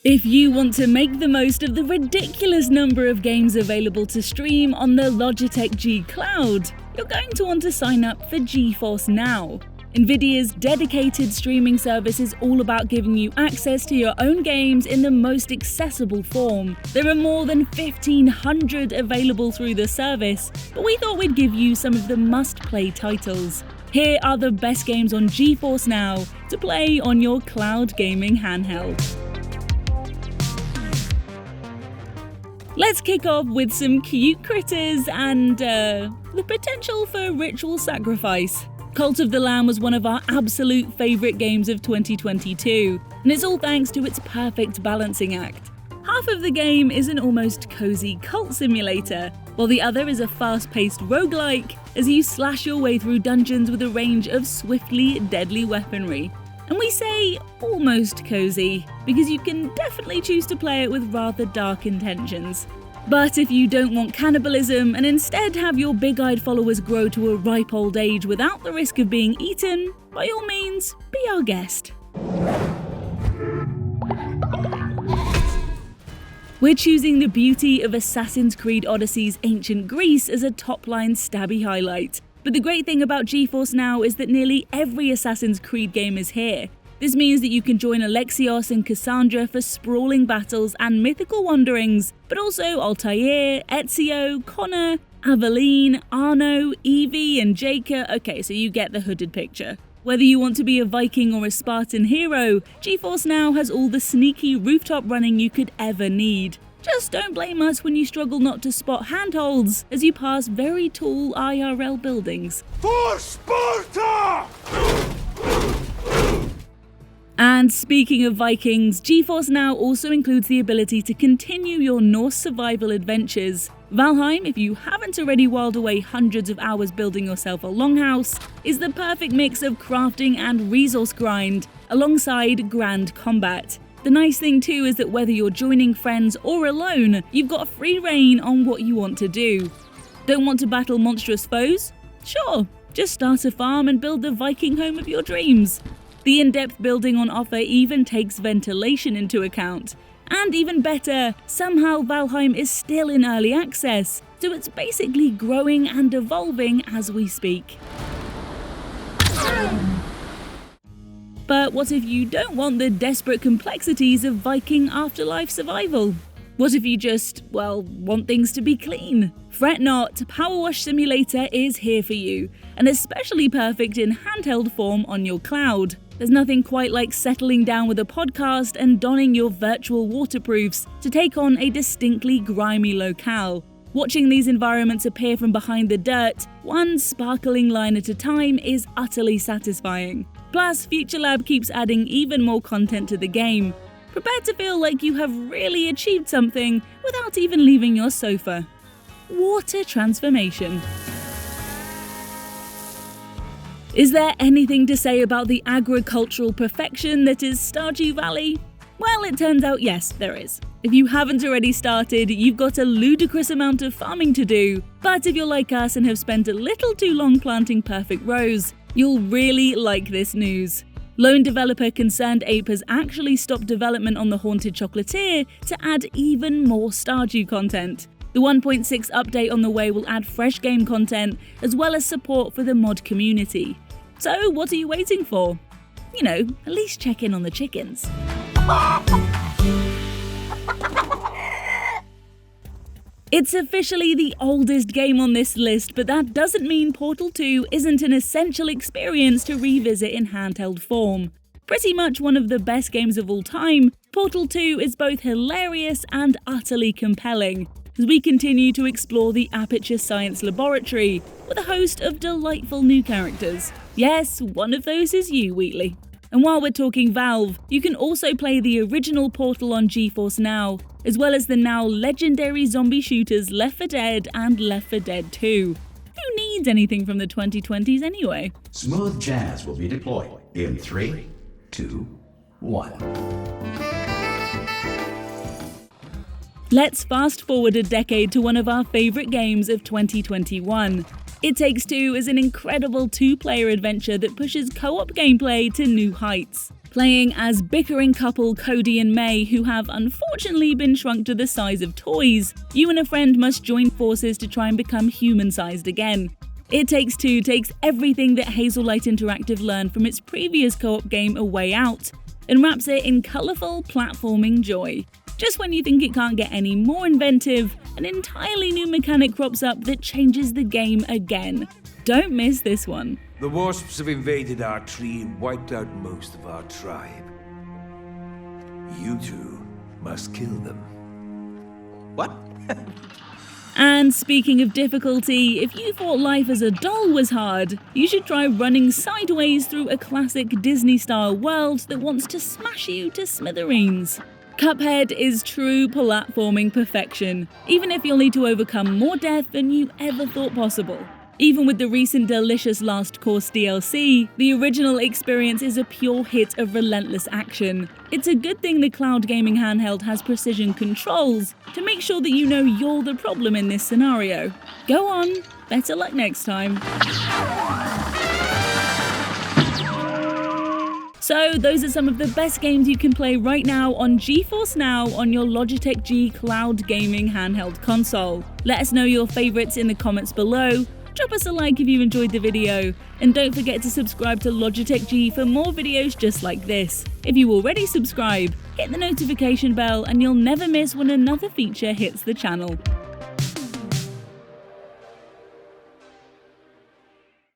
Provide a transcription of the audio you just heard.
If you want to make the most of the ridiculous number of games available to stream on the Logitech G Cloud, you're going to want to sign up for GeForce Now. Nvidia's dedicated streaming service is all about giving you access to your own games in the most accessible form. There are more than 1,500 available through the service, but we thought we'd give you some of the must-play titles. Here are the best games on GeForce Now to play on your cloud gaming handheld. Let's kick off with some cute critters and the potential for ritual sacrifice. Cult of the Lamb was one of our absolute favourite games of 2022, and it's all thanks to its perfect balancing act. Half of the game is an almost cozy cult simulator, while the other is a fast-paced roguelike as you slash your way through dungeons with a range of swiftly deadly weaponry. And we say almost cozy, because you can definitely choose to play it with rather dark intentions. But if you don't want cannibalism and instead have your big-eyed followers grow to a ripe old age without the risk of being eaten, by all means, be our guest. We're choosing the beauty of Assassin's Creed Odyssey's ancient Greece as a top-line stabby highlight. But the great thing about GeForce Now is that nearly every Assassin's Creed game is here. This means that you can join Alexios and Cassandra for sprawling battles and mythical wanderings, but also Altair, Ezio, Connor, Aveline, Arno, Evie and Jaca. Okay, so you get the hooded picture. Whether you want to be a Viking or a Spartan hero, GeForce Now has all the sneaky rooftop running you could ever need. Just don't blame us when you struggle not to spot handholds as you pass very tall IRL buildings. For Sparta! And speaking of Vikings, GeForce Now also includes the ability to continue your Norse survival adventures. Valheim, if you haven't already whiled away hundreds of hours building yourself a longhouse, is the perfect mix of crafting and resource grind, alongside grand combat. The nice thing too is that whether you're joining friends or alone, you've got free reign on what you want to do. Don't want to battle monstrous foes? Sure, just start a farm and build the Viking home of your dreams. The in-depth building on offer even takes ventilation into account. And even better, somehow Valheim is still in early access, so it's basically growing and evolving as we speak. But what if you don't want the desperate complexities of Viking afterlife survival? What if you just, want things to be clean? Fret not, PowerWash Simulator is here for you, and especially perfect in handheld form on your cloud. There's nothing quite like settling down with a podcast and donning your virtual waterproofs to take on a distinctly grimy locale. Watching these environments appear from behind the dirt, one sparkling line at a time, is utterly satisfying. Plus, Future Lab keeps adding even more content to the game. Prepare to feel like you have really achieved something without even leaving your sofa. Water transformation. Is there anything to say about the agricultural perfection that is Stardew Valley? Well, it turns out yes, there is. If you haven't already started, you've got a ludicrous amount of farming to do. But if you're like us and have spent a little too long planting perfect rows, you'll really like this news. Lone developer Concerned Ape has actually stopped development on the Haunted Chocolatier to add even more Stardew content. The 1.6 update on the way will add fresh game content, as well as support for the mod community. So what are you waiting for? At least check in on the chickens. It's officially the oldest game on this list, but that doesn't mean Portal 2 isn't an essential experience to revisit in handheld form. Pretty much one of the best games of all time, Portal 2 is both hilarious and utterly compelling, as we continue to explore the Aperture Science Laboratory with a host of delightful new characters. Yes, one of those is you, Wheatley. And while we're talking Valve, you can also play the original Portal on GeForce Now, as well as the now legendary zombie shooters Left 4 Dead and Left 4 Dead 2. Who needs anything from the 2020s anyway? Smooth jazz will be deployed in 3, 2, 1. Let's fast forward a decade to one of our favourite games of 2021. It Takes Two is an incredible two-player adventure that pushes co-op gameplay to new heights. Playing as bickering couple Cody and May, who have unfortunately been shrunk to the size of toys, you and a friend must join forces to try and become human-sized again. It Takes Two takes everything that Hazelight Interactive learned from its previous co-op game A Way Out and wraps it in colourful platforming joy. Just when you think it can't get any more inventive, an entirely new mechanic crops up that changes the game again. Don't miss this one. The wasps have invaded our tree and wiped out most of our tribe. You two must kill them. What? And speaking of difficulty, if you thought life as a doll was hard, you should try running sideways through a classic Disney-style world that wants to smash you to smithereens. Cuphead is true platforming perfection, even if you'll need to overcome more death than you ever thought possible. Even with the recent delicious Last Course DLC, the original experience is a pure hit of relentless action. It's a good thing the Cloud Gaming Handheld has precision controls to make sure that you know you're the problem in this scenario. Go on, better luck next time. So those are some of the best games you can play right now on GeForce Now on your Logitech G Cloud Gaming Handheld console. Let us know your favourites in the comments below. Drop us a like if you enjoyed the video, and don't forget to subscribe to Logitech G for more videos just like this. If you already subscribe, hit the notification bell and you'll never miss when another feature hits the channel.